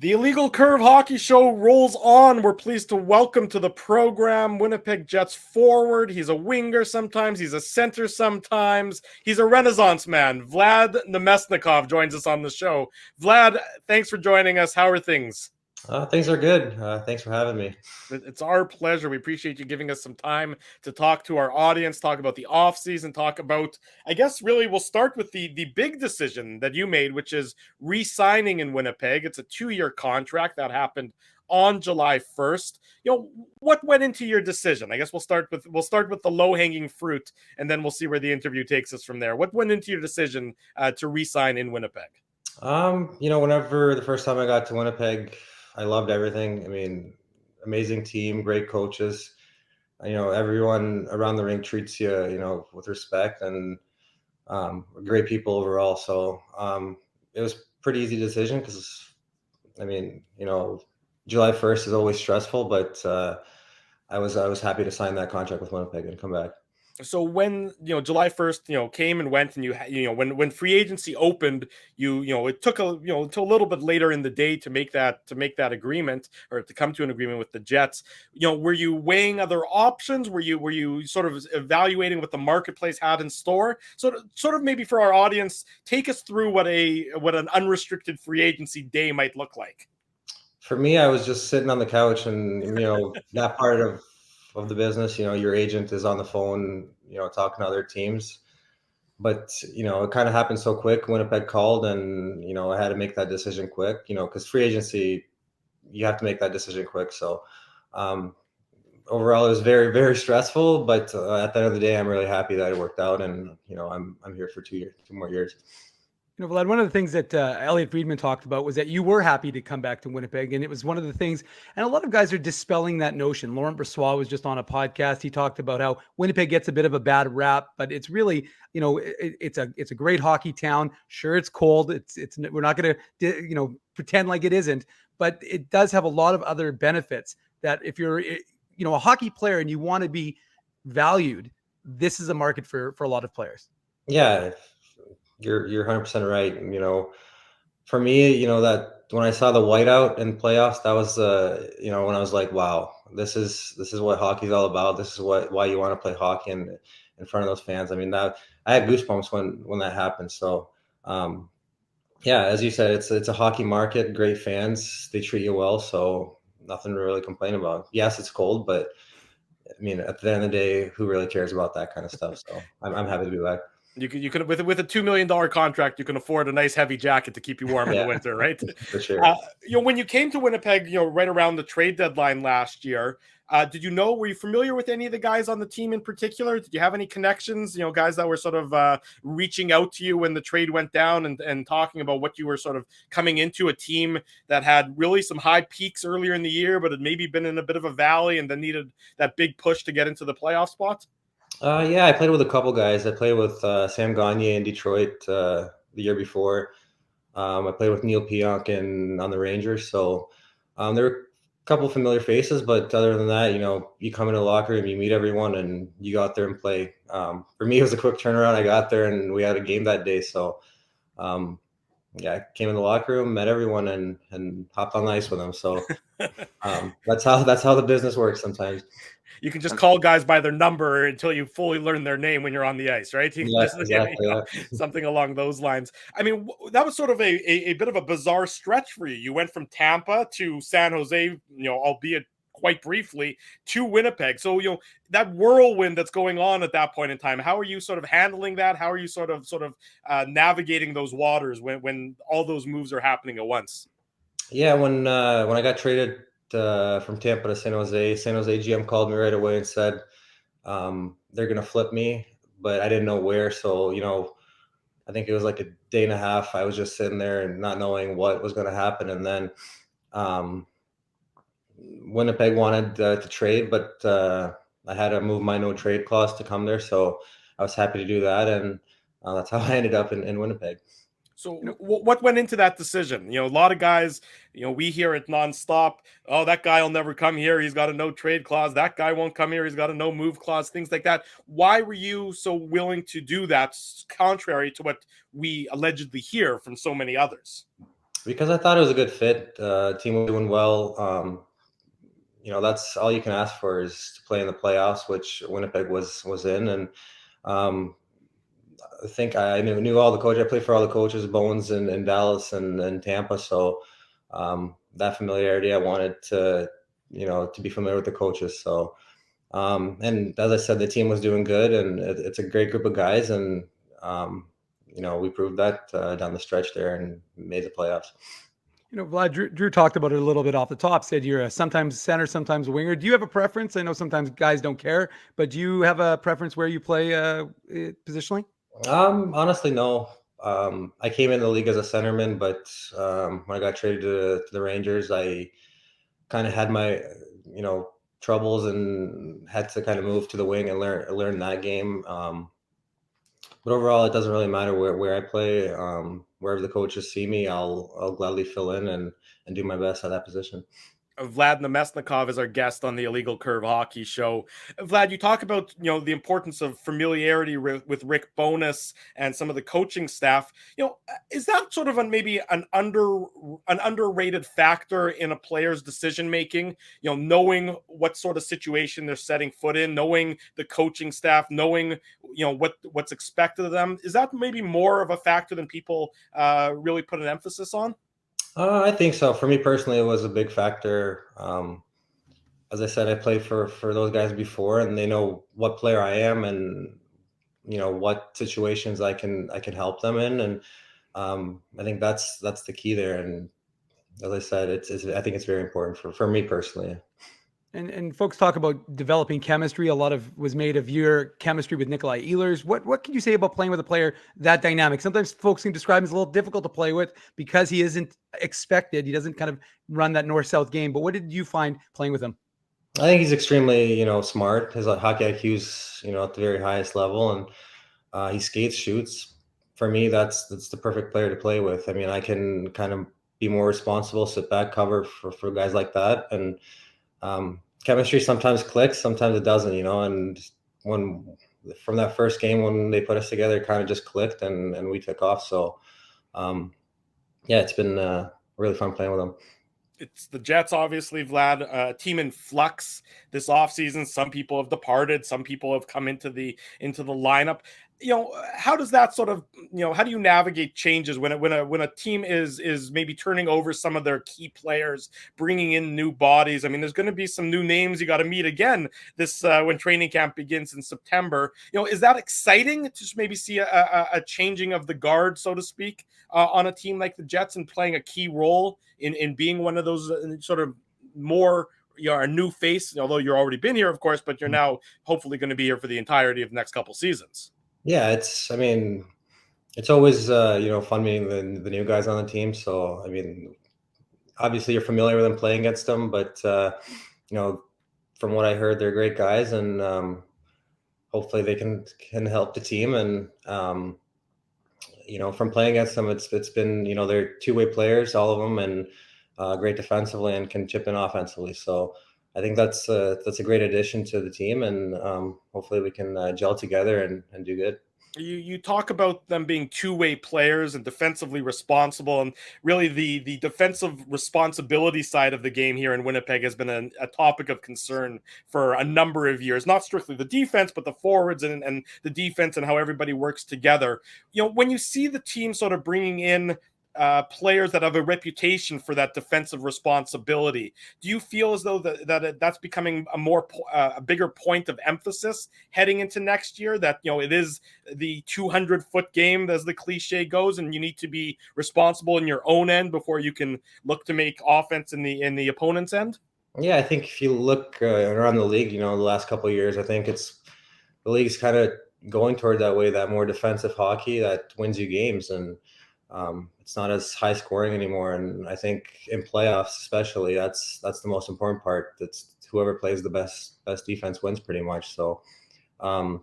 The Illegal Curve Hockey Show rolls on. We're pleased to welcome to the program Winnipeg Jets forward. He's a winger sometimes. He's a center sometimes. He's a renaissance man. Vlad Namestnikov joins us on the show. Vlad, thanks for joining us. How are things? Things are good. Thanks for having me. It's our pleasure. We appreciate you giving us some time to talk to our audience, talk about the offseason, talk about, I guess, really, we'll start with the big decision that you made, which is re-signing in Winnipeg. It's a 2-year contract that happened on July 1st. What went into your decision? I guess we'll start with the low-hanging fruit, and then we'll see where the interview takes us from there. What went into your decision to re-sign in Winnipeg? Whenever the first time I got to Winnipeg, I loved everything. I mean, amazing team, great coaches. Everyone around the rink treats you, with respect, and great people overall. So it was a pretty easy decision because, July 1st is always stressful, but I was happy to sign that contract with Winnipeg and come back. So when July 1st came and went, and when free agency opened, it took until a little bit later in the day to make that agreement, or to come to an agreement with the Jets. Were you weighing other options? Were you sort of evaluating what the marketplace had in store? So sort of maybe for our audience, take us through what an unrestricted free agency day might look like. For me, I was just sitting on the couch, and that part of the business, your agent is on the phone, talking to other teams. But, it kind of happened so quick. Winnipeg called, and, I had to make that decision quick, because free agency, you have to make that decision quick. So overall, it was very, very stressful. But at the end of the day, I'm really happy that it worked out. And, I'm here for 2 more years. Vlad, one of the things that Elliot Friedman talked about was that you were happy to come back to Winnipeg. And it was one of the things, and a lot of guys are dispelling that notion. Laurent Brossoit was just on a podcast. He talked about how Winnipeg gets a bit of a bad rap, but it's really, it's a great hockey town. Sure, it's cold. We're not going to, pretend like it isn't, but it does have a lot of other benefits that if you're, a hockey player and you want to be valued, this is a market for a lot of players. Yeah. You're 100% right. For me, that when I saw the whiteout in playoffs, that was when I was like, wow, this is what hockey's all about. This is why you want to play hockey in front of those fans. I mean, that I had goosebumps when that happened. So yeah, as you said, it's a hockey market, great fans, they treat you well, so nothing to really complain about. Yes, it's cold, but I mean, at the end of the day, who really cares about that kind of stuff? So I'm happy to be back. You could with a $2 million contract, you can afford a nice heavy jacket to keep you warm in the winter, right? For sure. When you came to Winnipeg, right around the trade deadline last year, were you familiar with any of the guys on the team in particular? Did you have any connections, guys that were sort of reaching out to you when the trade went down and talking about what you were sort of coming into, a team that had really some high peaks earlier in the year, but had maybe been in a bit of a valley and then needed that big push to get into the playoff spot? Yeah, I played with a couple guys. I played with Sam Gagner in Detroit the year before. I played with Neil Pionk on the Rangers. So there were a couple familiar faces, but other than that, you come into the locker room, you meet everyone, and you go out there and play. For me, it was a quick turnaround. I got there, and we had a game that day. So yeah, I came in the locker room, met everyone, and hopped on the ice with them. So that's how the business works sometimes. You can just call guys by their number until you fully learn their name when you're on the ice, right? Exactly. Something along those lines. I mean, that was sort of a bit of a bizarre stretch for you. You went from Tampa to San Jose, albeit quite briefly, to Winnipeg. So, that whirlwind that's going on at that point in time, how are you sort of handling that? How are you sort of navigating those waters when all those moves are happening at once? Yeah, when I got traded from Tampa to San Jose GM called me right away and said they're gonna flip me, but I didn't know where. So I think it was like a day and a half. I was just sitting there and not knowing what was going to happen. And then Winnipeg wanted to trade, but I had to move my no trade clause to come there. So I was happy to do that, and that's how I ended up in Winnipeg. So what went into that decision? A lot of guys, we hear it nonstop. Oh, that guy will never come here. He's got a no trade clause. That guy won't come here. He's got a no move clause, things like that. Why were you so willing to do that, contrary to what we allegedly hear from so many others? Because I thought it was a good fit. Team was doing well. That's all you can ask for is to play in the playoffs, which Winnipeg was in. And um, I think I knew all the coaches. I played for all the coaches, Bones in Dallas and Tampa. So that familiarity, I wanted to be familiar with the coaches. So and as I said, the team was doing good, and it's a great group of guys. And we proved that down the stretch there and made the playoffs. Vlad, Drew talked about it a little bit off the top, said you're a sometimes center, sometimes winger. Do you have a preference? I know sometimes guys don't care, but do you have a preference where you play positionally? Honestly, no. I came in the league as a centerman, but when I got traded to the Rangers, I kind of had my, troubles and had to kind of move to the wing and learn that game. But overall, it doesn't really matter where I play. Wherever the coaches see me, I'll gladly fill in and do my best at that position. Vlad Namestnikov is our guest on the Illegal Curve Hockey Show. Vlad, you talk about the importance of familiarity with Rick Bowness and some of the coaching staff. Is that sort of maybe an underrated factor in a player's decision making? Knowing what sort of situation they're setting foot in, knowing the coaching staff, knowing what's expected of them. Is that maybe more of a factor than people really put an emphasis on? I think so. For me personally, it was a big factor. As I said, I played for those guys before, and they know what player I am, and what situations I can help them in, and I think that's the key there. And as I said, I think it's very important for me personally. And folks talk about developing chemistry. A lot of was made of your chemistry with Nikolaj Ehlers. What can you say about playing with a player that dynamic? Sometimes folks can describe him as a little difficult to play with because he isn't expected. He doesn't kind of run that north-south game. But what did you find playing with him? I think he's extremely, smart. His hockey IQ's, at the very highest level, and he skates, shoots. For me, that's the perfect player to play with. I mean, I can kind of be more responsible, sit back, cover for guys like that, and chemistry sometimes clicks, sometimes it doesn't, and from that first game when they put us together, it kind of just clicked and we took off. So it's been really fun playing with them. It's the Jets, obviously, Vlad, team in flux this offseason. Some people have departed, some people have come into the lineup. How does that sort of, how do you navigate changes when a team is maybe turning over some of their key players, bringing in new bodies? I mean, there's going to be some new names you got to meet again this when training camp begins in September. Is that exciting to just maybe see a changing of the guard, so to speak, on a team like the Jets and playing a key role in being one of those sort of more a new face, although you're already been here, of course, but you're now hopefully going to be here for the entirety of the next couple seasons? Yeah, it's always fun meeting the new guys on the team. So I mean, obviously you're familiar with them playing against them, but from what I heard, they're great guys, and hopefully they can help the team. And from playing against them, it's been they're two-way players, all of them, and great defensively and can chip in offensively. So I think that's a great addition to the team, and hopefully we can gel together and do good. You talk about them being two-way players and defensively responsible, and really the defensive responsibility side of the game here in Winnipeg has been a topic of concern for a number of years. Not strictly the defense, but the forwards and the defense and how everybody works together. When you see the team sort of bringing in players that have a reputation for that defensive responsibility, do you feel as though that's becoming a bigger point of emphasis heading into next year, that it is the 200-foot game, as the cliche goes, and you need to be responsible in your own end before you can look to make offense in the opponent's end? Yeah, I think if you look around the league, the last couple of years, I think the league's kind of going toward that way, that more defensive hockey that wins you games, and it's not as high scoring anymore. And I think in playoffs, especially, that's the most important part. That's whoever plays the best defense wins, pretty much. So, I'm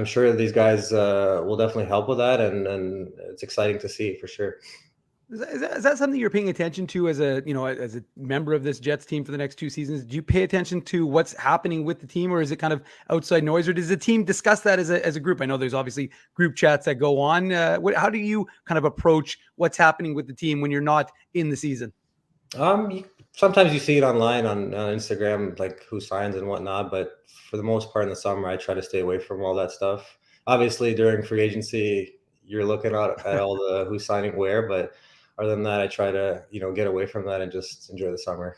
sure these guys will definitely help with that, and it's exciting to see for sure. Is that something you're paying attention to as a member of this Jets team for the next 2 seasons? Do you pay attention to what's happening with the team, or is it kind of outside noise, or does the team discuss that as a group? I know there's obviously group chats that go on. How do you kind of approach what's happening with the team when you're not in the season? Sometimes you see it online on Instagram, like who signs and whatnot. But for the most part in the summer, I try to stay away from all that stuff. Obviously, during free agency, you're looking at all the who's signing where, but other than that, I try to, get away from that and just enjoy the summer.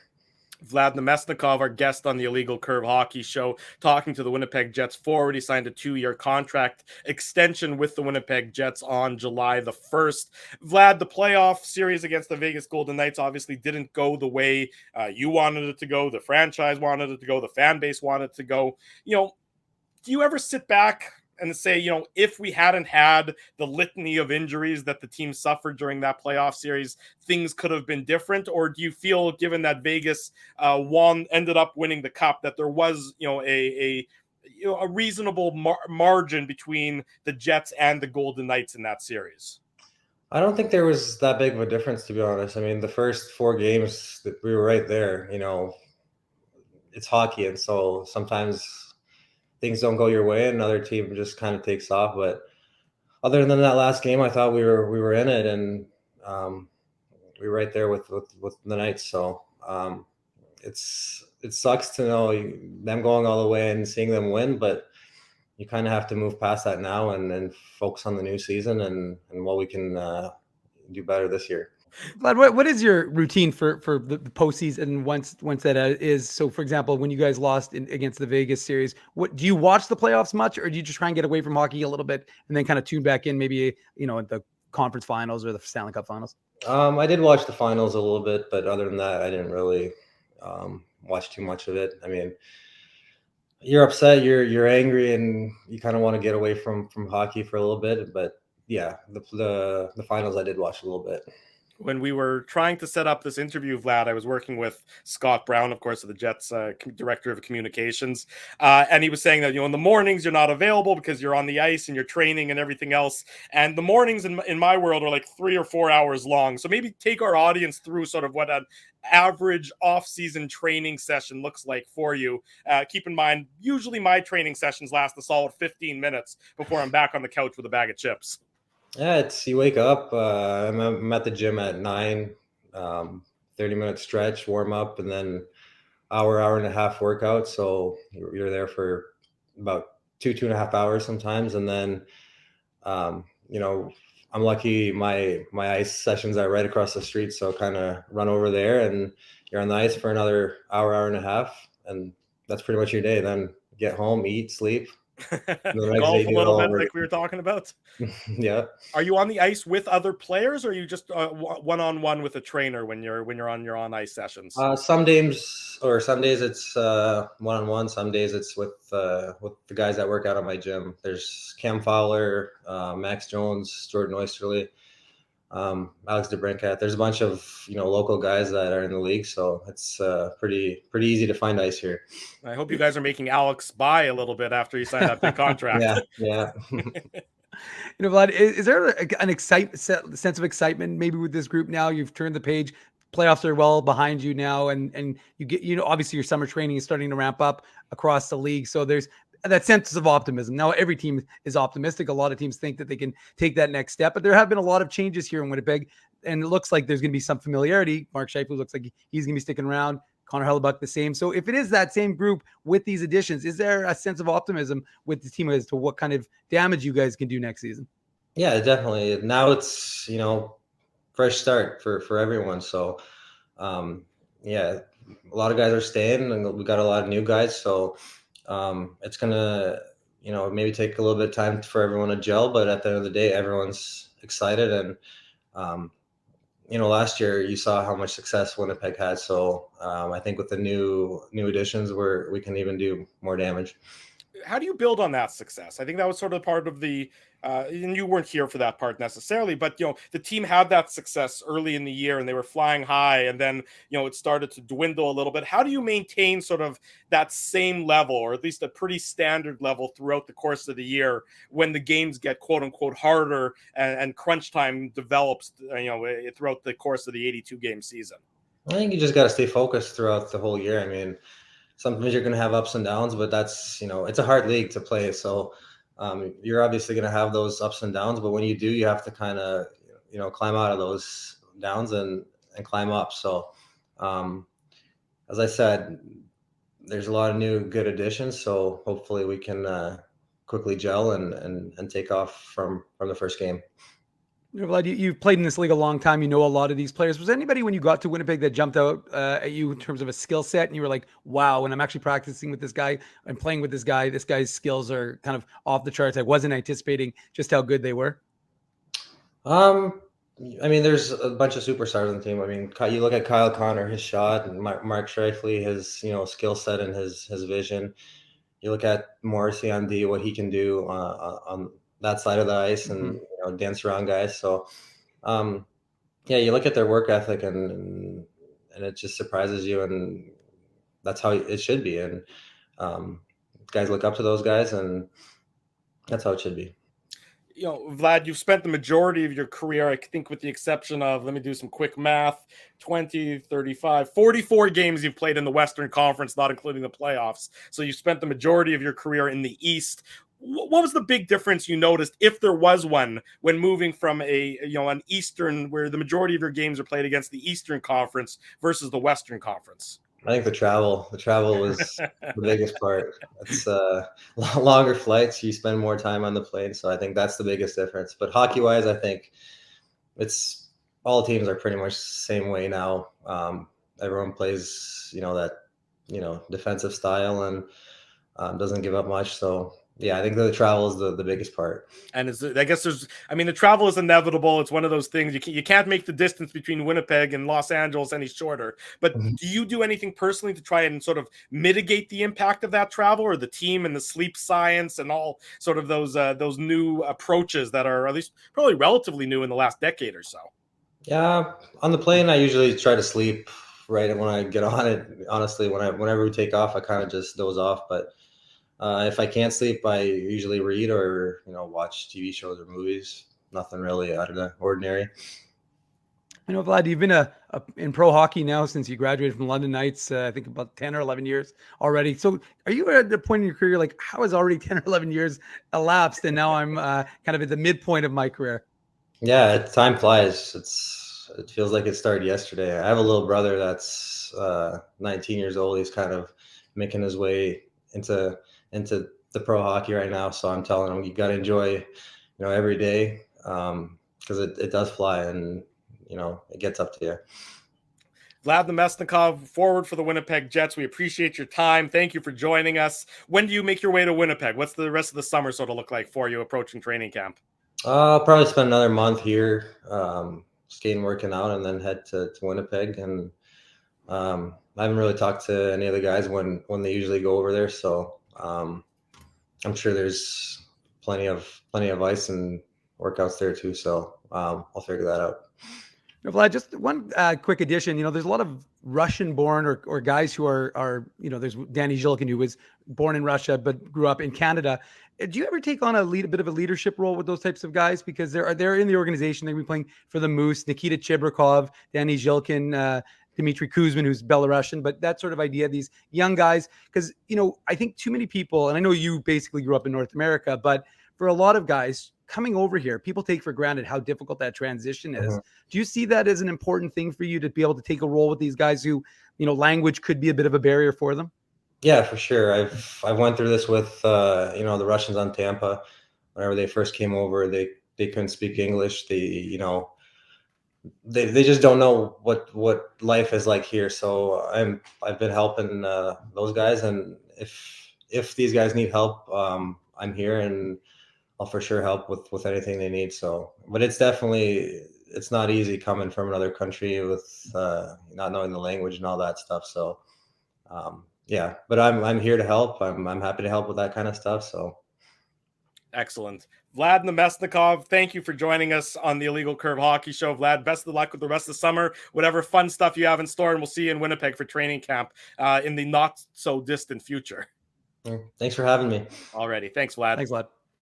Vlad Namestnikov, our guest on the Illegal Curve Hockey Show, talking to the Winnipeg Jets forward. He signed a 2-year contract extension with the Winnipeg Jets on July the 1st. Vlad, the playoff series against the Vegas Golden Knights obviously didn't go the way you wanted it to go, the franchise wanted it to go, the fan base wanted it to go. Do you ever sit back and say, if we hadn't had the litany of injuries that the team suffered during that playoff series, things could have been different? Or do you feel, given that Vegas ended up winning the cup, that there was, a reasonable margin between the Jets and the Golden Knights in that series? I don't think there was that big of a difference, to be honest. I mean, the first 4 games that we were right there, it's hockey. And so sometimes things don't go your way and another team just kind of takes off. But other than that last game, I thought we were in it, and we were right there with the Knights. So it sucks to know them going all the way and seeing them win, but you kind of have to move past that now and focus on the new season and what we can do better this year. Vlad, what is your routine for the postseason once that is? So, for example, when you guys lost against the Vegas series, what do you watch the playoffs much, or do you just try and get away from hockey a little bit and then kind of tune back in, maybe at the conference finals or the Stanley Cup finals? I did watch the finals a little bit, but other than that, I didn't really watch too much of it. I mean, you're upset, you're angry, and you kind of want to get away from hockey for a little bit. But yeah, the finals I did watch a little bit. When we were trying to set up this interview, Vlad, I was working with Scott Brown, of course, of the Jets director of communications. And he was saying that, in the mornings you're not available because you're on the ice and you're training and everything else. And the mornings in my world are like 3 or 4 hours long. So maybe take our audience through sort of what an average off-season training session looks like for you. Keep in mind, usually my training sessions last a solid 15 minutes before I'm back on the couch with a bag of chips. Yeah, you wake up. I'm at the gym at 9, 30-minute stretch, warm up, and then hour and a half workout. So you're there for about 2.5 hours sometimes. And then, I'm lucky my ice sessions are right across the street. So kind of run over there and you're on the ice for another hour and a half. And that's pretty much your day. Then get home, eat, sleep. Golf a little bit like we were talking about. Yeah. Are you on the ice with other players, or are you just one-on-one with a trainer when you're on your on-ice sessions? Some days it's one-on-one. Some days it's with the guys that work out at my gym. There's Cam Fowler, Max Jones, Jordan Oysterley, Alex DeBrincat. There's a bunch of local guys that are in the league, so it's pretty easy to find ice here. I hope you guys are making Alex buy a little bit after you sign that big contract. Yeah. Vlad, is there an sense of excitement maybe with this group now? You've turned the page. Playoffs are well behind you now, and you get obviously your summer training is starting to ramp up across the league. So there's that sense of optimism. Now every team is optimistic. A lot of teams think that they can take that next step, but there have been a lot of changes here in Winnipeg, and it looks like there's going to be some familiarity. Mark Scheifele looks like he's going to be sticking around. Connor Hellebuck the same. So if it is that same group with these additions, is there a sense of optimism with the team as to what kind of damage you guys can do next season? Yeah, definitely. Now it's, fresh start for everyone. So, yeah, a lot of guys are staying and we got a lot of new guys. So it's going to, maybe take a little bit of time for everyone to gel. But at the end of the day, everyone's excited. And, last year you saw how much success Winnipeg had. So I think with the new additions, we can even do more damage. how do you build on that success? I think that was sort of part of the, and you weren't here for that part necessarily, but the team had that success early in the year and they were flying high, and then it started to dwindle a little bit. How do you maintain sort of that same level, or at least a pretty standard level, throughout the course of the year when the games get quote unquote harder and crunch time develops, throughout the course of the 82 game season? I think you just got to stay focused throughout the whole year. I mean, sometimes you're going to have ups and downs, but that's, it's a hard league to play. So you're obviously going to have those ups and downs, but when you do, you have to kind of, climb out of those downs and climb up. So as I said, there's a lot of new good additions. So hopefully we can quickly gel and take off from the first game. Vlad, you've played in this league a long time. You know a lot of these players. Was there anybody when you got to Winnipeg that jumped out at you in terms of a skill set, and you were like, wow, when I'm actually practicing with this guy and playing with this guy's skills are kind of off the charts. I wasn't anticipating just how good they were. I mean, there's a bunch of superstars on the team. I mean, you look at Kyle Connor, his shot, and Mark Scheifele, his skill set and his vision. You look at Morrissey on D, what he can do on that side of the ice, and dance around guys. So yeah, you look at their work ethic and it just surprises you, and that's how it should be. And guys look up to those guys, and that's how it should be. Vlad, you've spent the majority of your career, I think with the exception of, let me do some quick math, 20, 35, 44 games you've played in the Western Conference, not including the playoffs. So you spent the majority of your career in the East. What was the big difference you noticed, if there was one, when moving from an Eastern, where the majority of your games are played against the Eastern Conference, versus the Western Conference? I think the travel was the biggest part. It's longer flights. You spend more time on the plane. So I think that's the biggest difference. But hockey wise, I think it's all teams are pretty much the same way now. Everyone plays, that, defensive style and doesn't give up much. So yeah, I think the travel is the biggest part. And I guess the travel is inevitable. It's one of those things you can't make the distance between Winnipeg and Los Angeles any shorter. But do you do anything personally to try and sort of mitigate the impact of that travel, or the team and the sleep science and all sort of those new approaches that are at least probably relatively new in the last decade or so? Yeah, on the plane, I usually try to sleep right when I get on it. Honestly, whenever we take off, I kind of just doze off. But if I can't sleep, I usually read or watch TV shows or movies. Nothing really out of the ordinary. Vlad, you've been in pro hockey now since you graduated from London Knights, I think about 10 or 11 years already. So are you at the point in your career, like, how has already 10 or 11 years elapsed, and now I'm kind of at the midpoint of my career? Yeah, time flies. It feels like it started yesterday. I have a little brother that's 19 years old. He's kind of making his way into the pro hockey right now. So I'm telling him, you got to enjoy, every day, because it does fly, and it gets up to you. Vlad Namestnikov, forward for the Winnipeg Jets. We appreciate your time. Thank you for joining us. When do you make your way to Winnipeg? What's the rest of the summer sort of look like for you approaching training camp? I'll probably spend another month here, skating, working out, and then head to Winnipeg. And I haven't really talked to any of the guys when they usually go over there. So I'm sure there's plenty of ice and workouts there too. So I'll figure that out. Vlad, just one quick addition. There's a lot of Russian-born or guys who are there's Danny Zhilkin, who was born in Russia but grew up in Canada. Do you ever take on a bit of a leadership role with those types of guys? Because they're in the organization. They're playing for the Moose, Nikita Chibrikov, Danny Zhilkin, Dmitry Kuzmin, who's Belarusian, but that sort of idea, these young guys, because, I think too many people, and I know you basically grew up in North America, but for a lot of guys coming over here, people take for granted how difficult that transition is. Mm-hmm. Do you see that as an important thing for you to be able to take a role with these guys who, language could be a bit of a barrier for them? Yeah, for sure. I've went through this with, the Russians on Tampa. Whenever they first came over, they couldn't speak English. They just don't know what life is like here. So I've been helping those guys, and if these guys need help, I'm here, and I'll for sure help with anything they need. So, but it's not easy coming from another country with not knowing the language and all that stuff. So yeah, but I'm here to help. I'm happy to help with that kind of stuff. So excellent. Vlad Namestnikov, thank you for joining us on the Illegal Curve Hockey Show. Vlad, best of luck with the rest of the summer, whatever fun stuff you have in store, and we'll see you in Winnipeg for training camp in the not so distant future. thanks for having me. Alrighty, thanks, Vlad. Thanks, Vlad.